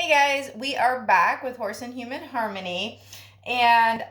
Hey guys, we are back with Horse and Human Harmony, and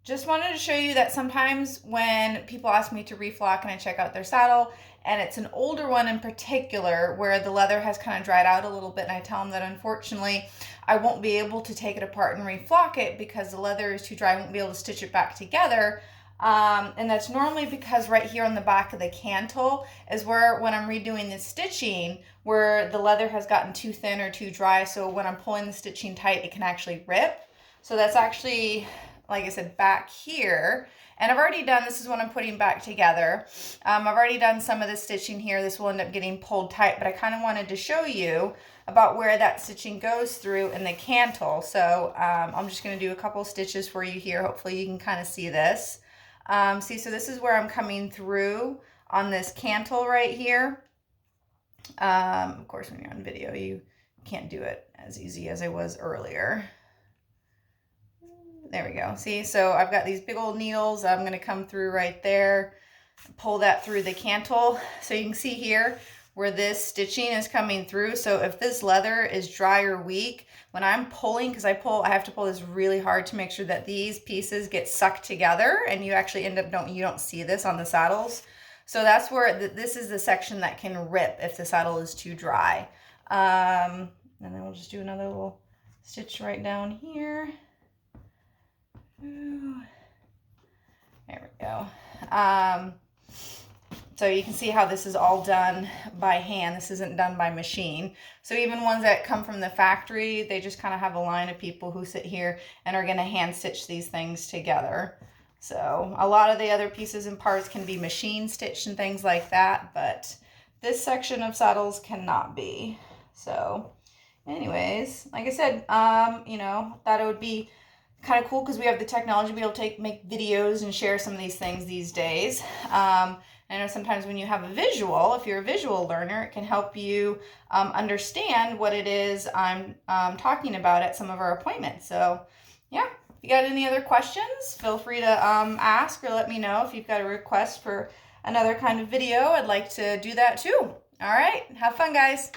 just wanted to show you that sometimes when people ask me to reflock and I check out their saddle, and it's an older one in particular where the leather has kind of dried out a little bit, and I tell them that unfortunately I won't be able to take it apart and reflock it because the leather is too dry. I won't be able to stitch it back together. And that's normally because right here on the back of the cantle is where, when I'm redoing the stitching, where the leather has gotten too thin or too dry, so when I'm pulling the stitching tight, it can actually rip. So that's actually, like I said, back here. And I've already done, this is what I'm putting back together. I've already done some of the stitching here. This will end up getting pulled tight, but I kind of wanted to show you about where that stitching goes through in the cantle. So I'm just going to do a couple stitches for you here. Hopefully you can kind of see this. See, so this is where I'm coming through on this cantle right here. Of course, when you're on video, you can't do it as easy as I was earlier. There we go. See, so I've got these big old needles. I'm going to come through right there, pull that through the cantle. So you can see here where this stitching is coming through. So if this leather is dry or weak, when I'm pulling, because I have to pull this really hard to make sure that these pieces get sucked together, and you actually end up, you don't see this on the saddles. So that's where this is the section that can rip if the saddle is too dry. And then we'll just do another little stitch right down here. Ooh. There we go. So you can see how this is all done by hand. This isn't done by machine. So even ones that come from the factory, they just kind of have a line of people who sit here and are going to hand stitch these things together. So a lot of the other pieces and parts can be machine stitched and things like that, but this section of saddles cannot be. So anyways, like I said, thought it would be kind of cool because we have the technology to be able to make videos and share some of these things these days. I know sometimes when you have a visual, if you're a visual learner, it can help you understand what it is I'm talking about at some of our appointments. So yeah, if you got any other questions, feel free to ask or let me know. If you've got a request for another kind of video, I'd like to do that too. All right, have fun, guys.